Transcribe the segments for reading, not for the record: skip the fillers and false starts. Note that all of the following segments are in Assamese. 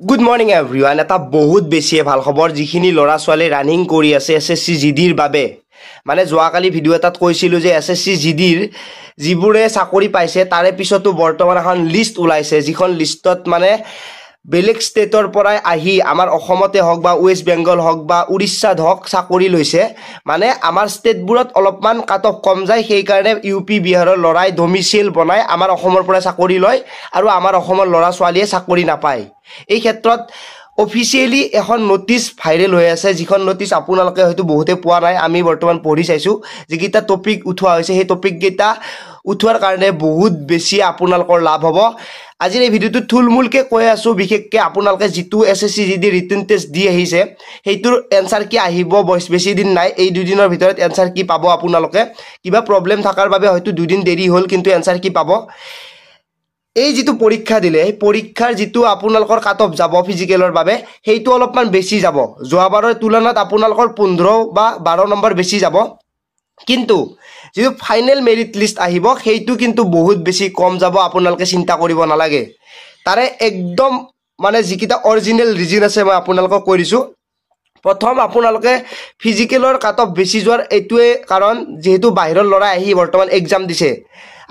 Good morning everyone. এটা বহুত বেছিয়ে ভাল খবৰ যিখিনি ল'ৰা ছোৱালী ৰানিং কৰি আছে SSC GDৰ বাবে। মানে যোৱাকালি ভিডিঅ' এটাত কৈছিলোঁ যে SSC GDৰ যিবোৰে চাকৰি পাইছে তাৰে পিছতো বৰ্তমান এখন লিষ্ট ওলাইছে, যিখন লিষ্টত মানে বেলেগ ষ্টেটৰ পৰাই আহি আমাৰ অসমতে হওক বা ৱেষ্ট বেংগল হওক বা উৰিষ্যাত হওক চাকৰি লৈছে। মানে আমাৰ ষ্টেটবোৰত অলপমান কাট অফ কম যায়, সেইকাৰণে UP বিহাৰৰ ল'ৰাই ডমিচিল বনাই আমাৰ অসমৰ পৰা চাকৰি লয় আৰু আমাৰ অসমৰ ল'ৰা ছোৱালীয়ে চাকৰি নাপায়। এই ক্ষেত্ৰত অফিচিয়েলি এখন নটিচ ভাইৰেল হৈ আছে, যিখন নটিচ আপোনালোকে হয়তো বহুতে পোৱা নাই। আমি বৰ্তমান পঢ়ি চাইছোঁ, যিকেইটা টপিক উঠোৱা হৈছে সেই টপিককেইটা উঠোৱাৰ কাৰণে বহুত বেছি আপোনালোকৰ লাভ হ'ব। আজিৰ এই ভিডিঅ'টো থুলমূলকৈ কৈ আছোঁ, বিশেষকৈ আপোনালোকে যিটো SSC GD ৰিটেন টেষ্ট দি আহিছে সেইটোৰ এনচাৰ কি আহিব বেছি দিন নাই। এই দুদিনৰ ভিতৰত এনচাৰ কি পাব আপোনালোকে। কিবা প্ৰব্লেম থকাৰ বাবে হয়তো দুদিন দেৰি হ'ল, কিন্তু এনচাৰ কি পাব। এই যিটো পৰীক্ষা দিলে সেই পৰীক্ষাৰ যিটো আপোনালোকৰ কাট অফ যাব ফিজিকেলৰ বাবে, সেইটো অলপমান বেছি যাব। যোৱাবাৰৰ তুলনাত আপোনালোকৰ 15 বা 12 নম্বৰ বেছি যাব, কিন্তু যিটো ফাইনেল মেৰিট লিষ্ট আহিব সেইটো কিন্তু বহুত বেছি কম যাব। আপোনালোকে চিন্তা কৰিব নালাগে। তাৰে একদম মানে যিকেইটা অৰিজিনেল ৰিজন আছে মই আপোনালোকক কৈ দিছোঁ। প্ৰথম, আপোনালোকে ফিজিকেলৰ কাট অফ বেছি যোৱাৰ এইটোৱে কাৰণ, যিহেতু বাহিৰৰ ল'ৰা আহি বৰ্তমান এক্সাম দিছে।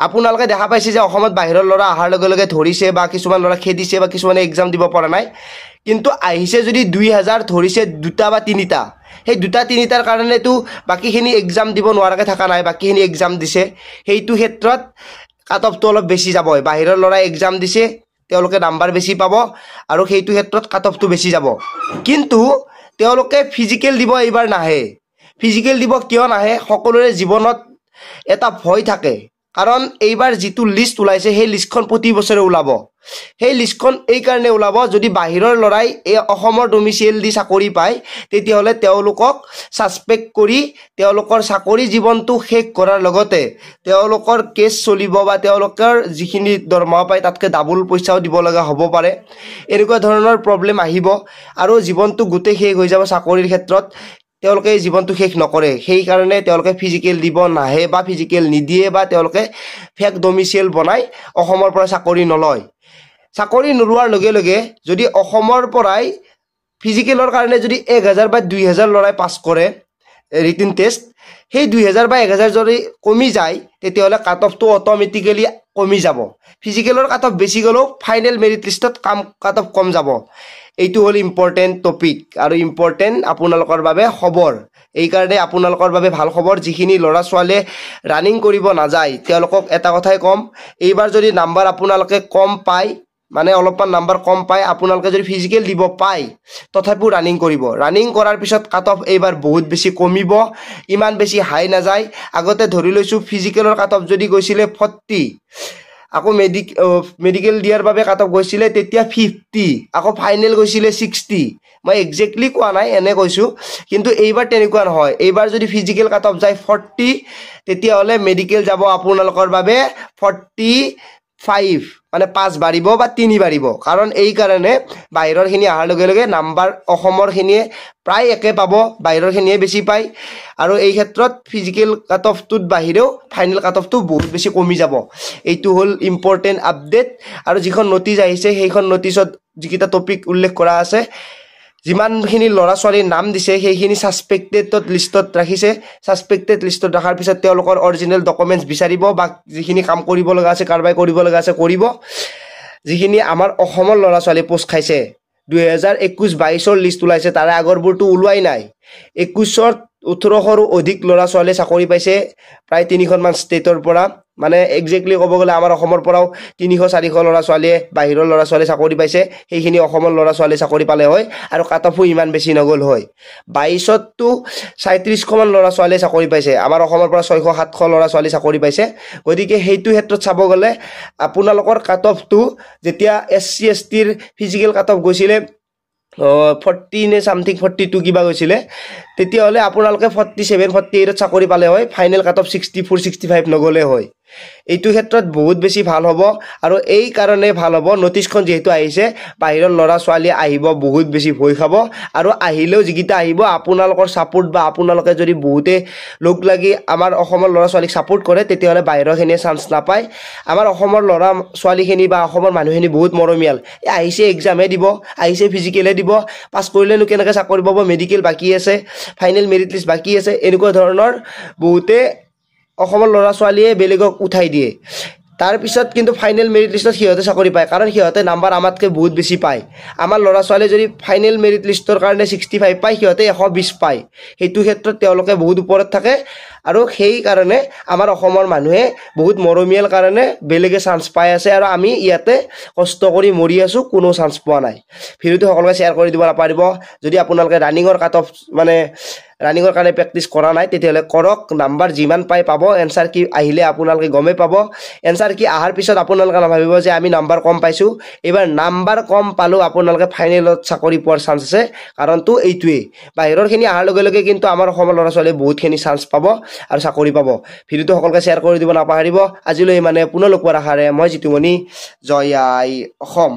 আপোনালোকে দেখা পাইছে যে অসমত বাহিৰৰ ল'ৰা অহাৰ লগে লগে ধৰিছে বা কিছুমান ল'ৰা খেদিছে বা কিছুমানে এক্সাম দিব পৰা নাই, কিন্তু আহিছে যদি 2000 ধৰিছে 2টা বা 3টা। সেই 2টা 3টাৰ কাৰণেতো বাকীখিনি এক্সাম দিব নোৱাৰাকৈ থকা নাই, বাকীখিনি এক্সাম দিছে। সেইটো ক্ষেত্ৰত কাট অফটো অলপ বেছি যাব। বাহিৰৰ ল'ৰাই এক্সাম দিছে, তেওঁলোকে নাম্বাৰ বেছি পাব আৰু সেইটো ক্ষেত্ৰত কাট অফটো বেছি যাব। কিন্তু তেওঁলোকে ফিজিকেল দিব এইবাৰ নাহে। ফিজিকেল দিব কিয় নাহে? সকলোৰে জীৱনত এটা ভয় থাকে, কাৰণ এইবাৰ যিটো লিষ্ট ওলাইছে সেই লিষ্টখন প্ৰতি বছৰে ওলাব। সেই লিষ্টখন এইকাৰণে ওলাব, যদি বাহিৰৰ ল'ৰাই এই অসমৰ ডমিচিয়েল দি চাকৰি পায় তেতিয়াহ'লে তেওঁলোকক ছাছপেক্ট কৰি তেওঁলোকৰ চাকৰি জীৱনটো শেষ কৰাৰ লগতে তেওঁলোকৰ কেছ চলিব বা তেওঁলোকৰ যিখিনি দৰমহা পায় তাতকৈ ডাবল পইচাও দিব লগা হ'ব পাৰে। এনেকুৱা ধৰণৰ প্ৰব্লেম আহিব আৰু জীৱনটো গোটেই শেষ হৈ যাব চাকৰিৰ ক্ষেত্ৰত। তেওঁলোকে জীৱনটো শেষ নকৰে, সেইকাৰণে তেওঁলোকে ফিজিকেল দিব নাহে বা ফিজিকেল নিদিয়ে বা তেওঁলোকে ফেক ডমিচিয়েল বনাই অসমৰ পৰা চাকৰি নলয়। চাকৰি নোলোৱাৰ লগে লগে যদি অসমৰ পৰাই ফিজিকেলৰ কাৰণে যদি 1000 বা 2000 ল'ৰাই পাছ কৰে ৰিটেন টেষ্ট, সেই 2000 বা 1000 যদি কমি যায় তেতিয়াহ'লে কাট অফটো অট'মেটিকেলি কমি যাব। ফিজিকেলৰ কাট অফ বেছি গ'লেও ফাইনেল মেৰিট লিষ্টত কাট অফ কম যাব। এইটো হ'ল ইম্পৰ্টেণ্ট টপিক আৰু ইম্পৰ্টেণ্ট আপোনালোকৰ বাবে খবৰ। এইকাৰণে আপোনালোকৰ বাবে ভাল খবৰ, যিখিনি ল'ৰা ছোৱালীয়ে ৰানিং কৰিব নাযায় তেওঁলোকক এটা কথাই ক'ম, এইবাৰ যদি নাম্বাৰ আপোনালোকে কম পায়, মানে অলপমান নাম্বাৰ কম পায়, আপোনালোকে যদি ফিজিকেল দিব পায় তথাপিও ৰানিং কৰিব। ৰানিং কৰাৰ পিছত কাট অফ এইবাৰ বহুত বেছি কমিব, ইমান বেছি হাই নাযায়। আগতে ধৰি লৈছোঁ ফিজিকেলৰ কাট অফ যদি গৈছিলে 40, আকৌ মেডিকেল দিয়াৰ বাবে কাট অফ গৈছিলে তেতিয়া 50, আকৌ ফাইনেল গৈছিলে 60। মই একজেক্টলি কোৱা নাই, এনে কৈছোঁ। কিন্তু এইবাৰ তেনেকুৱা নহয়। এইবাৰ যদি ফিজিকেল কাট অফ যায় 40, তেতিয়াহ'লে মেডিকেল যাব আপোনালোকৰ বাবে 45, মানে 5 বাঢ়িব বা 3 বাঢ়িব। কাৰণ এইকাৰণে বাহিৰৰখিনি অহাৰ লগে লগে নাম্বাৰ অসমৰখিনিয়ে প্ৰায় একে পাব, বাহিৰৰখিনিয়ে বেছি পায়। আৰু এই ক্ষেত্ৰত ফিজিকেল কাট অফটোত বাহিৰেও ফাইনেল কাট অফটো বহুত বেছি কমি যাব। এইটো হ'ল ইম্পৰ্টেণ্ট আপডেট। আৰু যিখন নটিচ আহিছে সেইখন নটিচত যিকেইটা টপিক উল্লেখ কৰা আছে, যিমানখিনি ল'ৰা ছোৱালীৰ নাম দিছে সেইখিনি ছাছপেক্টেড লিষ্টত ৰাখিছে। ছাছপেক্টেড লিষ্টত ৰখাৰ পিছত তেওঁলোকৰ অৰিজিনেল ডকুমেণ্টছ বিচাৰিব বা যিখিনি কাম কৰিব লগা আছে, কাৰবাই কৰিব লগা আছে কৰিব। যিখিনি আমাৰ অসমৰ ল'ৰা ছোৱালী পোষ্ট খাইছে, 2021-22ৰ লিষ্ট ওলাইছে, তাৰে আগৰবোৰতো ওলোৱাই নাই। 21ত 1800ৰো অধিক ল'ৰা ছোৱালীয়ে চাকৰি পাইছে প্ৰায় 3খনমান ষ্টেটৰ পৰা। মানে একজেক্টলি ক'ব গ'লে আমাৰ অসমৰ পৰাও 300-400 ল'ৰা ছোৱালীয়ে বাহিৰৰ ল'ৰা ছোৱালীয়ে চাকৰি পাইছে। সেইখিনি অসমৰ ল'ৰা ছোৱালীয়ে চাকৰি পালে হয় আৰু কাট অফো ইমান বেছি নগ'ল হয়। 22ততো 37শমান ল'ৰা ছোৱালীয়ে চাকৰি পাইছে, আমাৰ অসমৰ পৰা 600-700 ল'ৰা ছোৱালী চাকৰি পাইছে। গতিকে সেইটো ক্ষেত্ৰত চাব গ'লে আপোনালোকৰ কাট অফটো যেতিয়া SC STৰ ফিজিকেল কাট অফ গৈছিলে 40 নে চামথিং 42 কিবা গৈছিলে, তেতিয়াহ'লে আপোনালোকে 47-48ত চাকৰি পালে হয়, ফাইনেল কাট অফ 64-65 নগ'লে হয়। এইটো ক্ষেত্ৰত বহুত বেছি ভাল হ'ব আৰু এই কাৰণে ভাল হ'ব নটিছখন যেহেতু আহিছে বাহিৰৰ ল'ৰা ছোৱালী আহিব বহুত বেছি ভয় খাব আৰু আহিলেও যিকেইটা আহিব আপোনালোকৰ ছাপোৰ্ট বা আপোনালোকে যদি বহুতে লোক লাগি আমাৰ অসমৰ ল'ৰা ছোৱালীক ছাপোৰ্ট কৰে তেতিয়াহ'লে বাহিৰৰখিনিয়ে চান্স নাপায় আমাৰ অসমৰ ল'ৰা ছোৱালীখিনি বা অসমৰ মানুহখিনি বহুত মৰমীয়াল আহিছে এক্সামহে দিব আহিছে ফিজিকেলহে দিব পাছ কৰিলেনো কেনেকৈ চাকৰি পাব মেডিকেল বাকী আছে ফাইনেল মেৰিট লিষ্ট বাকী আছে এনেকুৱা ধৰণৰ বহুতে অসমৰ ল'ৰা ছোৱালীয়ে বেলেগক উঠাই দিয়ে তাৰ পিছত কিন্তু ফাইনেল মেৰিট লিষ্টত সিহঁতে চাকৰি পায় কাৰণ সিহঁতে নাম্বাৰ আমাতকৈ বহুত বেছি পায় আমাৰ ল'ৰা ছোৱালীয়ে যদি ফাইনেল মেৰিট লিষ্টৰ কাৰণে 65 পায় সিহঁতে 120 পায় সেইটো ক্ষেত্ৰত তেওঁলোকে বহুত ওপৰত থাকে আৰু সেই কাৰণে আমাৰ অসমৰ মানুহে বহুত মৰমীয়াল কাৰণে বেলেগে চান্স পাই আছে আৰু আমি ইয়াতে কষ্ট কৰি মৰি আছো কোনো চান্স পোৱা নাই ভিডিঅ'টো সকলোকে শ্বেয়াৰ কৰি দিব নাপাৰিব যদি আপোনালোকে ৰানিঙৰ কাট অফ মানে ৰানিঙৰ কাৰণে প্ৰেক্টিছ কৰা নাই তেতিয়াহ'লে কৰক নাম্বাৰ যিমান পাই পাব এনসাৰ কি আহিলে আপোনালোকে গমে পাব এনসাৰ কি আহাৰ পিছত আপোনালোকে নাভাবিব যে আমি নাম্বাৰ কম পাইছো এবাৰ নাম্বাৰ কম পালো আপোনালোকে ফাইনেলত চাকৰি পোৱাৰ চান্স আছে কাৰণটো এইটোৱে বাহিৰৰখিনি আহাৰ লগে লগে কিন্তু আমাৰ অসমৰ ল'ৰা ছোৱালীয়ে বহুতখিনি চান্স পাব আৰু চাকৰি পাব ভিডিঅ'টো সকলোকে শ্বেয়াৰ কৰি দিব নাপাহৰিব আজিলৈ মানে পুনৰ লগ পোৱাৰ আশাৰে মই জিতুমণি জয় আই অসম